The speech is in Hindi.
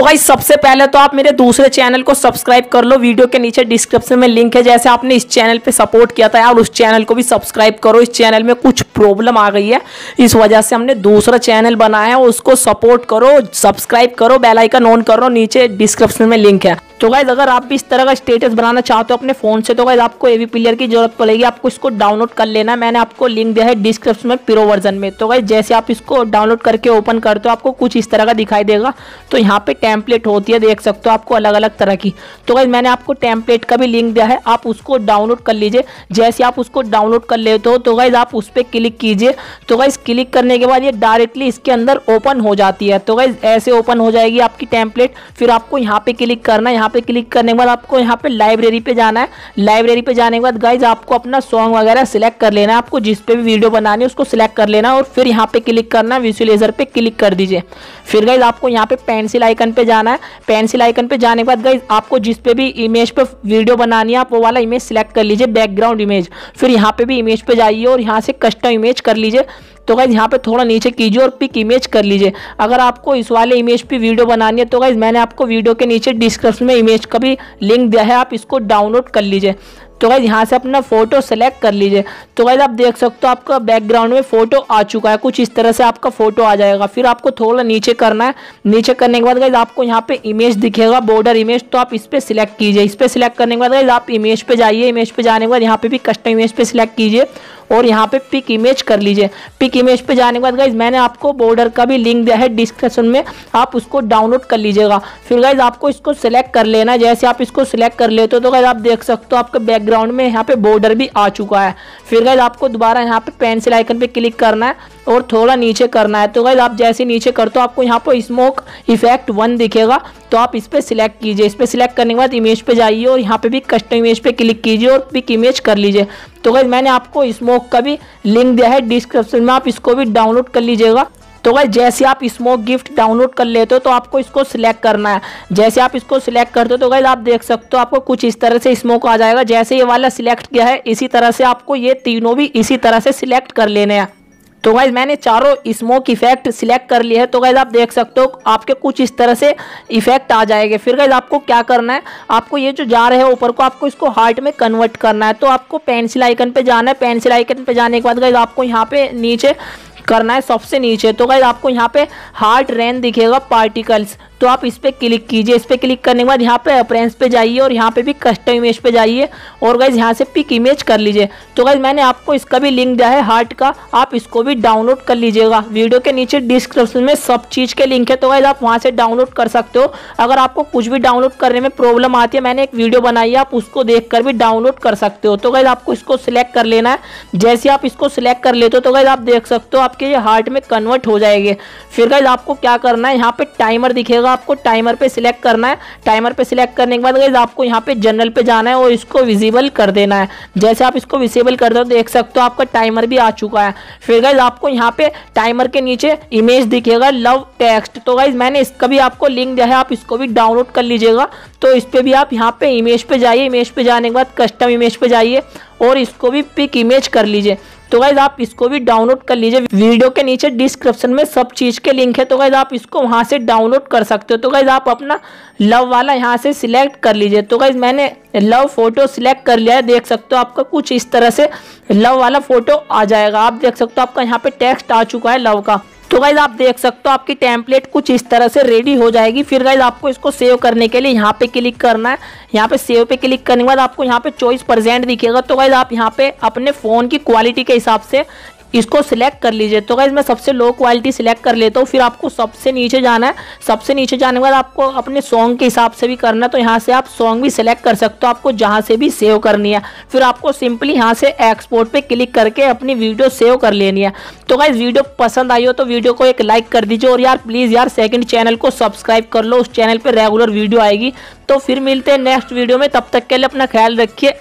भाई सबसे पहले तो आप मेरे दूसरे चैनल को सब्सक्राइब कर लो, वीडियो के नीचे डिस्क्रिप्शन में लिंक है। जैसे आपने इस चैनल पे सपोर्ट किया था यार, उस चैनल को भी सब्सक्राइब करो। इस चैनल में कुछ प्रॉब्लम आ गई है, इस वजह से हमने दूसरा चैनल बनाया है, उसको सपोर्ट करो, सब्सक्राइब करो, बेल आइकन ऑन करो, नीचे डिस्क्रिप्शन में लिंक है। तो गाइज अगर आप भी इस तरह का स्टेटस बनाना चाहते हो अपने फोन से, तो गाइज आपको एवी प्लेयर की जरूरत पड़ेगी। आपको इसको डाउनलोड कर लेना है, मैंने आपको लिंक दिया है डिस्क्रिप्शन में प्रो वर्जन में। तो गाइज जैसे आप इसको डाउनलोड करके ओपन करते हो, आपको कुछ इस तरह का दिखाई देगा। तो यहाँ पे टेम्पलेट होती है, देख सकते हो आपको अलग अलग तरह की। तो गाइज मैंने आपको टेम्पलेट का भी लिंक दिया है, आप उसको डाउनलोड कर लीजिए। जैसे आप उसको डाउनलोड कर लेते हो तो गाइज आप उस पर क्लिक कीजिए। तो गाइज क्लिक करने के बाद ये डायरेक्टली इसके अंदर ओपन हो जाती है। तो गाइज ऐसे ओपन हो जाएगी आपकी टेम्पलेट। फिर आपको यहाँ पे क्लिक करना है, यहाँ पे क्लिक करने के बाद आपको यहाँ पे लाइब्रेरी पे जाना है। लाइब्रेरी पे जाने के बाद गाइज आपको अपना सॉन्ग वगैरह सिलेक्ट कर लेना है, आपको जिस पे भी वीडियो बनानी है उसको सिलेक्ट कर लेना है और फिर यहाँ पे क्लिक करना है, विजुअलाइजर पे क्लिक कर दीजिए। फिर गाइज आपको यहाँ पे पेंसिल आइकन पे जाना है। पेंसिल आइकन पे जाने के बाद गाइज आपको जिस पे भी इमेज पे वीडियो बनानी है आप वो वाला इमेज सिलेक्ट कर लीजिए, बैकग्राउंड इमेज। फिर यहाँ पे भी इमेज पे जाइए और यहाँ से कस्टम इमेज कर लीजिए। तो गाइज यहाँ पे थोड़ा नीचे कीजिए और पिक इमेज कर लीजिए। अगर आपको इस वाले इमेज पे वीडियो बनानी है तो गाइज मैंने आपको वीडियो के नीचे डिस्क्रिप्शन में इमेज का भी लिंक दिया है, आप इसको डाउनलोड कर लीजिए। तो गाइज यहाँ से अपना फोटो सेलेक्ट कर लीजिए। तो गाइज आप देख सकते हो आपका बैकग्राउंड में फोटो आ चुका है, कुछ इस तरह से आपका फोटो आ जाएगा। फिर आपको थोड़ा नीचे करना है, नीचे करने के बाद गाइज आपको यहाँ पे इमेज दिखेगा, बॉर्डर इमेज, तो आप इस पे सिलेक्ट कीजिए। इस पे सिलेक्ट करने के बाद गाइज आप इमेज पे जाइए। इमेज पे जाने के बाद यहाँ पे भी कस्टम इमेज पे सिलेक्ट कीजिए और यहाँ पे पिक इमेज कर लीजिए। पिक इमेज पे जाने के बाद गाइज मैंने आपको बॉर्डर का भी लिंक दिया है डिस्क्रिप्शन में, आप उसको डाउनलोड कर लीजिएगा। फिर गाइज आपको इसको सिलेक्ट कर लेना है। जैसे आप इसको सिलेक्ट कर लेते हो तो गाइज आप देख सकते हो आपके बैकग्राउंड में यहाँ पे बॉर्डर भी आ चुका है। फिर गाइज आपको दोबारा यहाँ पे पेंसिल आइकन पे क्लिक करना है और थोड़ा नीचे करना है। तो गाइज आप जैसे नीचे करते हो आपको यहाँ पे स्मोक इफेक्ट 1 दिखेगा, तो आप इस पे सिलेक्ट कीजिए। इस पे सिलेक्ट करने के बाद इमेज पे जाइए और यहाँ पे भी कस्टम इमेज पे क्लिक कीजिए और पिक इमेज कर लीजिए। तो गाइज मैंने आपको स्मोक का भी लिंक दिया है डिस्क्रिप्शन में, आप इसको भी डाउनलोड कर लीजिएगा। तो गाइस जैसे आप स्मोक गिफ्ट डाउनलोड कर लेते हो तो आपको इसको सिलेक्ट करना है। जैसे आप इसको सिलेक्ट करते हो तो गाइस आप देख सकते हो आपको कुछ इस तरह से स्मोक आ जाएगा। जैसे ये वाला सिलेक्ट किया है इसी तरह से आपको ये तीनों भी इसी तरह से सिलेक्ट कर लेने हैं। तो गाइज मैंने चारों स्मोक इफेक्ट सिलेक्ट कर लिए है। तो गाइज आप देख सकते हो आपके कुछ इस तरह से इफेक्ट आ जाएंगे। फिर गाइज आपको क्या करना है, आपको ये जो जा रहे हैं ऊपर को आपको इसको हार्ट में कन्वर्ट करना है। तो आपको पेंसिल आइकन पे जाना है। पेंसिल आइकन पे जाने के बाद गाइज आपको यहाँ पे नीचे करना है, सबसे नीचे। तो गाइज आपको यहाँ पे हार्ट रेन दिखेगा पार्टिकल्स, तो आप इस पे क्लिक कीजिए। इस पे क्लिक करने के बाद यहाँ पे अपरेंस पे जाइए और यहाँ पे भी कस्टम इमेज पे जाइए और गाइज यहाँ से पिक इमेज कर लीजिए। तो गाइज मैंने आपको इसका भी लिंक दिया है हार्ट का, आप इसको भी डाउनलोड कर लीजिएगा। वीडियो के नीचे डिस्क्रिप्शन में सब चीज़ के लिंक है, तो गाइज आप वहाँ से डाउनलोड कर सकते हो। अगर आपको कुछ भी डाउनलोड करने में प्रॉब्लम आती है, मैंने एक वीडियो बनाई है, आप उसको देख कर भी डाउनलोड कर सकते हो। तो गाइज आपको इसको सिलेक्ट कर लेना है। जैसे आप इसको सिलेक्ट कर लेते हो तो गाइज आप देख सकते हो आपके ये हार्ट में कन्वर्ट हो जाएंगे। फिर गाइज आपको क्या करना है, यहाँ पे टाइमर दिखेगा, आपको टाइमर पे सिलेक्ट करना है। टाइमर पे सिलेक्ट करने के बाद गाइस आपको यहाँ पे जनरल पे जाना है और इसको विजिबल कर देना है। जैसे आप इसको विजिबल कर दो देख सकते हो आपका टाइमर भी आ चुका है। फिर गाइस आपको यहाँ पे टाइमर के नीचे इमेज दिखेगा लव टेक्स्ट, तो गाइस मैंने इसका भी आपको लिंक दिया है, आप इसको भी डाउनलोड कर लीजिएगा। तो इस पे भी आप यहाँ पे इमेज पे जाइए। इमेज पे जाने के बाद कस्टम इमेज पे जाइए और इसको भी पिक इमेज कर लीजिए। तो गाइज आप इसको भी डाउनलोड कर लीजिए। वीडियो के नीचे डिस्क्रिप्शन में सब चीज़ के लिंक है, तो गाइज आप इसको वहाँ से डाउनलोड कर सकते हो। तो गाइज आप अपना लव वाला यहाँ से सिलेक्ट कर लीजिए। तो गाइज मैंने लव फोटो सिलेक्ट कर लिया है, देख सकते हो आपका कुछ इस तरह से लव वाला फोटो आ जाएगा। आप देख सकते हो आपका यहाँ पे टेक्स्ट आ चुका है लव का। तो गाइज आप देख सकते हो आपकी टेम्पलेट कुछ इस तरह से रेडी हो जाएगी। फिर गाइज आपको इसको सेव करने के लिए यहाँ पे क्लिक करना है। यहाँ पे सेव पे क्लिक करने के बाद आपको यहाँ पे 24% दिखेगा। तो गाइज आप यहाँ पे अपने फ़ोन की क्वालिटी के हिसाब से इसको सिलेक्ट कर लीजिए। तो गाइज मैं सबसे लो क्वालिटी सिलेक्ट कर लेता हूँ। फिर आपको सबसे नीचे जाना है। सबसे नीचे जाने के बाद आपको अपने सॉन्ग के हिसाब से भी करना है, तो यहाँ से आप सॉन्ग भी सिलेक्ट कर सकते हो, आपको जहाँ से भी सेव करनी है। फिर आपको सिंपली यहाँ से एक्सपोर्ट पे क्लिक करके अपनी वीडियो सेव कर लेनी है। तो गाइज वीडियो पसंद आई हो तो वीडियो को एक लाइक कर दीजिए और यार प्लीज़ यार सेकंड चैनल को सब्सक्राइब कर लो, उस चैनल पर रेगुलर वीडियो आएगी। तो फिर मिलते हैं नेक्स्ट वीडियो में, तब तक के लिए अपना ख्याल रखिए।